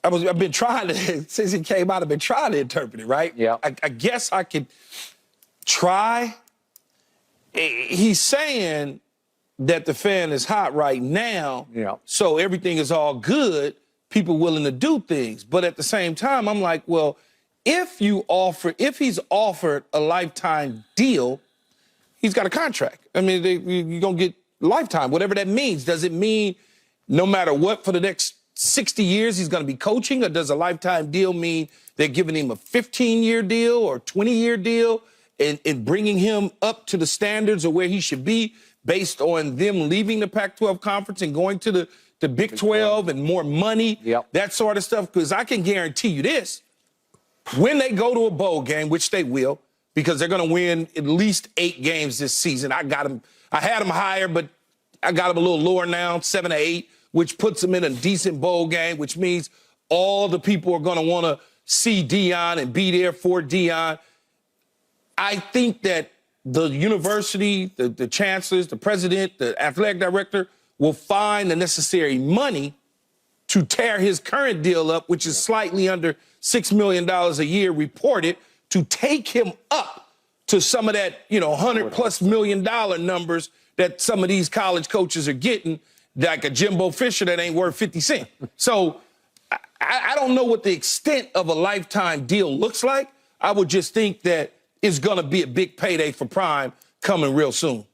I've been trying to, since he came out, I've been trying to interpret it, right? Yeah. I guess I could try. He's saying that the fan is hot right now, so everything is all good, people willing to do things. But at the same time, I'm like, well, if he's offered a lifetime deal, he's got a contract. I mean, you're going to get lifetime, whatever that means. Does it mean no matter what for the next 60 years he's going to be coaching, or does a lifetime deal mean they're giving him a 15-year deal or 20-year deal and bringing him up to the standards of where he should be based on them leaving the Pac-12 conference and going to the Big 12 and more money, that sort of stuff? Because I can guarantee you this, when they go to a bowl game, which they will, because they're going to win at least 8 games this season. I had them higher, but I got them a little lower now, 7 or 8, which puts them in a decent bowl game, which means all the people are going to want to see Deion and be there for Deion. I think that the university, the chancellors, the president, the athletic director will find the necessary money to tear his current deal up, which is slightly under $6 million a year reported, to take him up to some of that, $100+ million numbers that some of these college coaches are getting, like a Jimbo Fisher that ain't worth 50 cents. So I don't know what the extent of a lifetime deal looks like. I would just think that it's going to be a big payday for Prime coming real soon.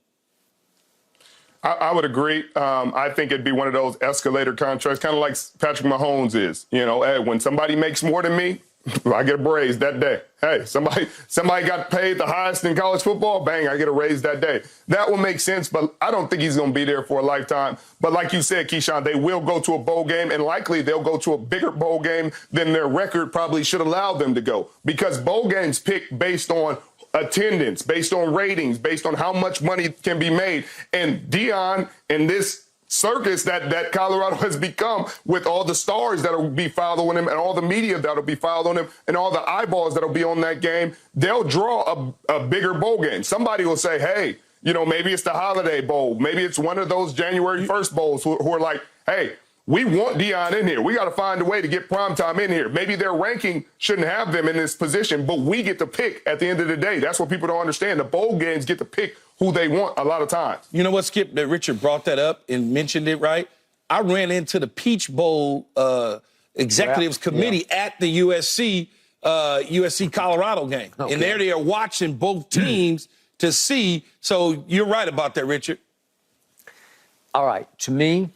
I would agree. I think it'd be one of those escalator contracts, kind of like Patrick Mahomes is. Hey, when somebody makes more than me, I get a raise that day. Hey, somebody got paid the highest in college football, bang, I get a raise that day. That will make sense, but I don't think he's going to be there for a lifetime. But like you said, Keyshawn, they will go to a bowl game, and likely they'll go to a bigger bowl game than their record probably should allow them to go, because bowl games pick based on attendance, based on ratings, based on how much money can be made. And Deion and this circus that Colorado has become, with all the stars that'll be following him and all the media that'll be following him and all the eyeballs that'll be on that game, they'll draw a bigger bowl game. Somebody will say, hey, maybe it's the Holiday Bowl. Maybe it's one of those January 1st bowls who are like, hey, we want Deion in here. We got to find a way to get primetime in here. Maybe their ranking shouldn't have them in this position, but we get to pick at the end of the day. That's what people don't understand. The bowl games get to pick who they want a lot of times. You know what, Skip, that Richard brought that up and mentioned it, right? I ran into the Peach Bowl Executives Committee at the USC Colorado game. Okay. And there they are watching both teams to see. So you're right about that, Richard. All right. To me,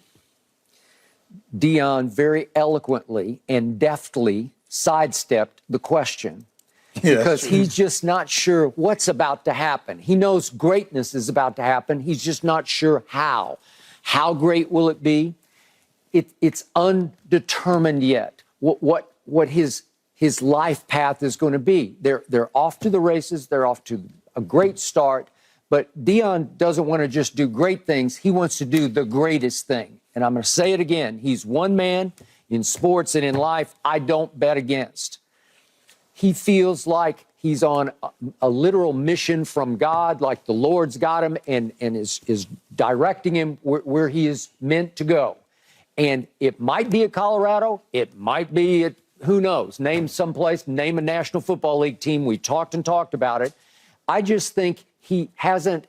Deion very eloquently and deftly sidestepped the question. Because he's just not sure what's about to happen. He knows greatness is about to happen. He's just not sure how. How great will it be? It's undetermined yet what his life path is going to be. They're off to the races. They're off to a great start. But Deion doesn't want to just do great things. He wants to do the greatest thing. And I'm going to say it again. He's one man in sports and in life I don't bet against. He feels like he's on a literal mission from God, like the Lord's got him and is directing him where he is meant to go. And it might be at Colorado. It might be at, who knows, name someplace, name a National Football League team. We talked about it. I just think he hasn't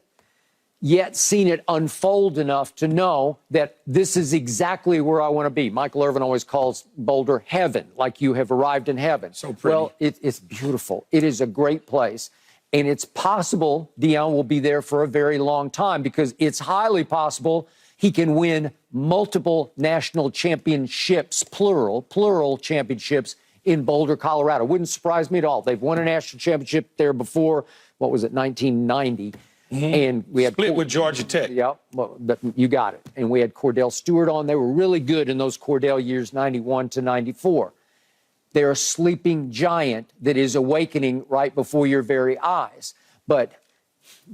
yet seen it unfold enough to know that this is exactly where I want to be. Michael Irvin always calls Boulder heaven, like you have arrived in heaven. So pretty. Well, it's beautiful. It is a great place. And it's possible Deion will be there for a very long time, because it's highly possible he can win multiple national championships, plural championships in Boulder, Colorado. Wouldn't surprise me at all. They've won a national championship there before, 1990. And we had split with Georgia Tech. Yeah, well, you got it. And we had Cordell Stewart on. They were really good in those Cordell years, 91 to 94. They're a sleeping giant that is awakening right before your very eyes. But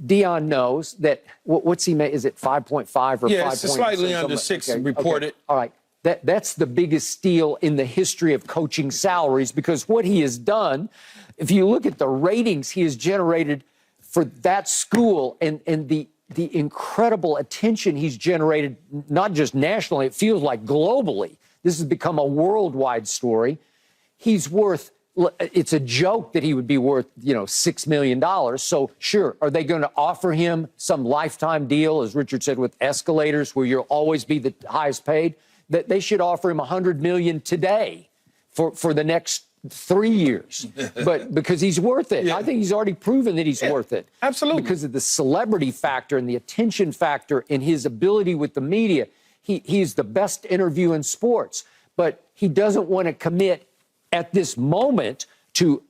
Deion knows that, what's he made? Is it 5.5 or 5.6? Yeah, it's slightly under 6 reported. Okay. All right. That's the biggest steal in the history of coaching salaries, because what he has done, if you look at the ratings he has generated for that school and the incredible attention he's generated, not just nationally, it feels like globally. This has become a worldwide story. He's worth, it's a joke that he would be worth, $6 million. So sure, are they going to offer him some lifetime deal, as Richard said, with escalators where you'll always be the highest paid? That they should offer him $100 million today for the next 3 years, but because he's worth it. I think he's already proven that he's worth it. Absolutely. Because of the celebrity factor and the attention factor and his ability with the media. He's the best interview in sports, but he doesn't want to commit at this moment to,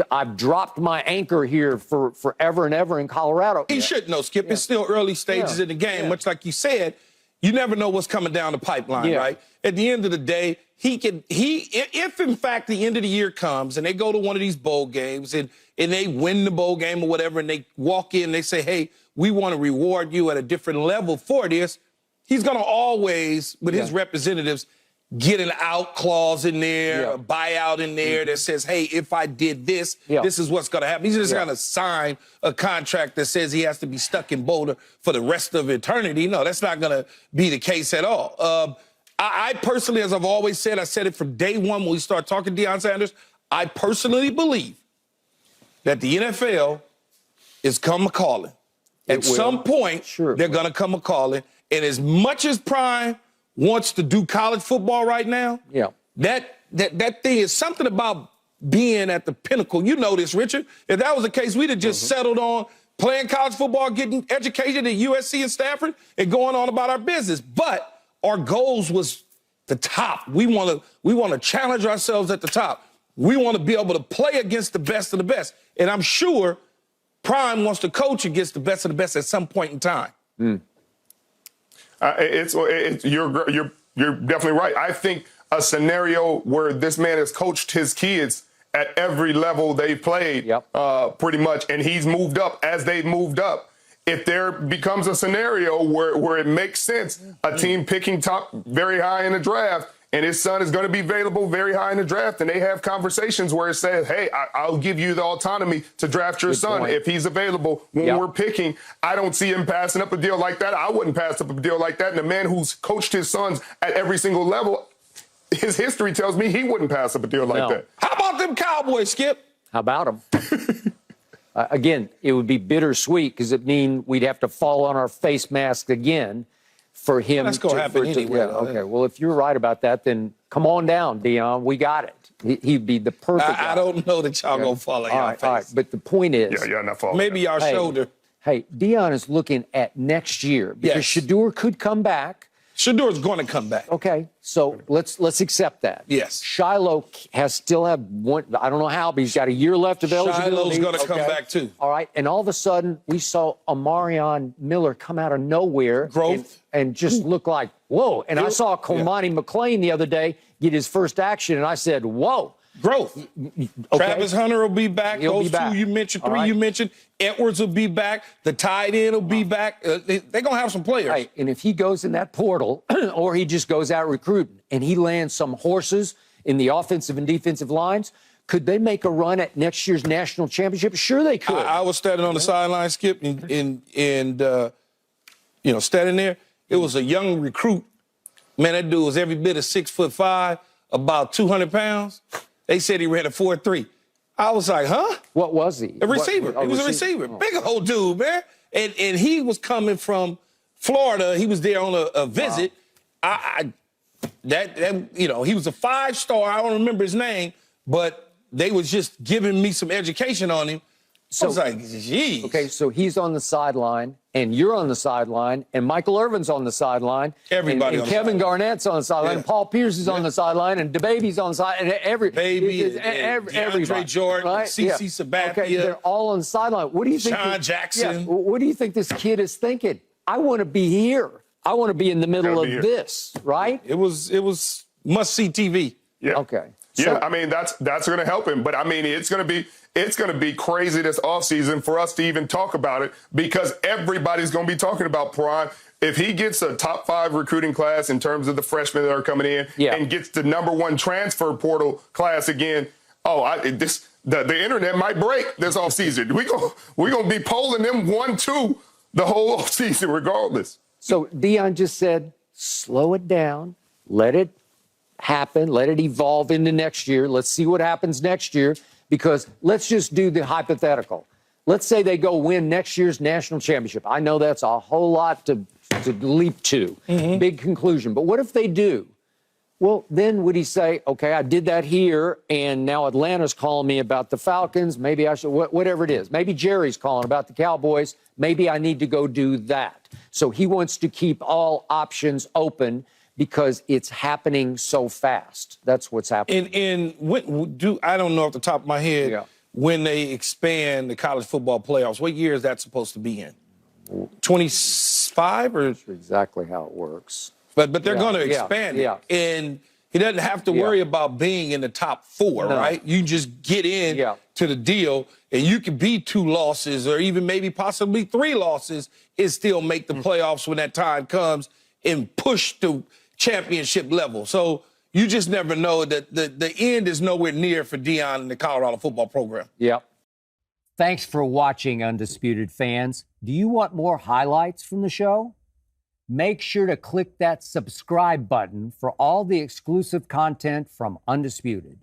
I've dropped my anchor here for forever and ever in Colorado. He should know, Skip. It's still early stages in the game. Much like you said, you never know what's coming down the pipeline, right? At the end of the day, if in fact the end of the year comes and they go to one of these bowl games and they win the bowl game or whatever, and they walk in, they say, hey, we want to reward you at a different level for this, he's going to always, with his representatives, get an out clause in there, a buyout in there that says, hey, if I did this, this is what's going to happen. He's just going to sign a contract that says he has to be stuck in Boulder for the rest of eternity. No, that's not going to be the case at all. I personally, as I've always said, I said it from day one when we started talking Deion Sanders, I personally believe that the NFL is come a-calling. At some point, they're going to come a-calling. And as much as Prime wants to do college football right now, that thing is something about being at the pinnacle. You know this, Richard. If that was the case, we'd have just settled on playing college football, getting educated at USC and Stanford, and going on about our business. But our goals was the top. We want to challenge ourselves at the top. We want to be able to play against the best of the best. And I'm sure Prime wants to coach against the best of the best at some point in time. You're definitely right. I think a scenario where this man has coached his kids at every level they've played, pretty much, and he's moved up as they've moved up. If there becomes a scenario where it makes sense, a team picking top very high in the draft, and his son is going to be available very high in the draft, and they have conversations where it says, hey, I'll give you the autonomy to draft your son if he's available when we're picking. I don't see him passing up a deal like that. I wouldn't pass up a deal like that. And the man who's coached his sons at every single level, his history tells me he wouldn't pass up a deal like that. How about them Cowboys, Skip? How about them? Again, it would be bittersweet because it mean we'd have to fall on our face mask again for him. That's going to happen anyway. Okay, well, if you're right about that, then come on down, Deion. We got it. He'd be the perfect guy. I don't know that y'all going to fall on your face. All right, but the point is... Yeah, not falling. Maybe our shoulder. Hey, Deion is looking at next year because Shedeur could come back. Shedeur is going to come back. Okay, so let's accept that. Yes. Shiloh still have one. I don't know how, but he's got a year left of eligibility. Shiloh's going to come back too. All right, and all of a sudden we saw Amarion Miller come out of nowhere, and just look like whoa. And I saw Komani McClain the other day get his first action, and I said, whoa. Growth. Travis Hunter will be back. Those two you mentioned, three you mentioned. Edwards will be back. The tight end will be back. They're going to have some players. Right. And if he goes in that portal or he just goes out recruiting and he lands some horses in the offensive and defensive lines, could they make a run at next year's national championship? Sure they could. I was standing on the sideline, Skip, and standing there. It was a young recruit. Man, that dude was every bit of 6'5", about 200 pounds. They said he ran a 4.3. I was like, huh? What was he? A receiver. He was a receiver. Big old dude, man. And he was coming from Florida. He was there on a visit. Wow. He was a 5-star. I don't remember his name, but they was just giving me some education on him. So I was like, geez. Okay, so he's on the sideline, and you're on the sideline, and Michael Irvin's on the sideline. Everybody and Kevin Garnett's on the sideline, and Paul Pierce is on the sideline, and DeBaby's on the side, and everybody. DeAndre Jordan, CeCe Sabathia. Okay, they're all on the sideline. What do you think? Sean Jackson. Yeah, what do you think this kid is thinking? I want to be here. I want to be in the middle of this, right? It was must-see TV. Yeah. Okay. Yeah, I mean, that's going to help him. But, I mean, it's going to be crazy this offseason for us to even talk about it because everybody's going to be talking about Prime. If he gets a top 5 recruiting class in terms of the freshmen that are coming in and gets the #1 transfer portal class again, the internet might break this offseason. We're going to be polling them 1-2 the whole offseason regardless. So Deion just said, slow it down, let it happen. Let it evolve into next year. Let's see what happens next year, because let's just do the hypothetical. Let's say they go win next year's national championship. I know that's a whole lot to leap to, big conclusion. But what if they do? Well, then would he say, okay, I did that here, and now Atlanta's calling me about the Falcons. Maybe I should, whatever it is. Maybe Jerry's calling about the Cowboys. Maybe I need to go do that. So he wants to keep all options open because it's happening so fast. That's what's happening. And I don't know off the top of my head, when they expand the college football playoffs, what year is that supposed to be in? 25 or? That's exactly how it works. But they're going to expand it. And he doesn't have to worry about being in the top 4, right? You just get in to the deal, and you can be 2 losses or even maybe possibly 3 losses and still make the playoffs when that time comes and push to championship level. So you just never know that the end is nowhere near for Deion and the Colorado football program. Yep. Thanks for watching, Undisputed fans. Do you want more highlights from the show? Make sure to click that subscribe button for all the exclusive content from Undisputed.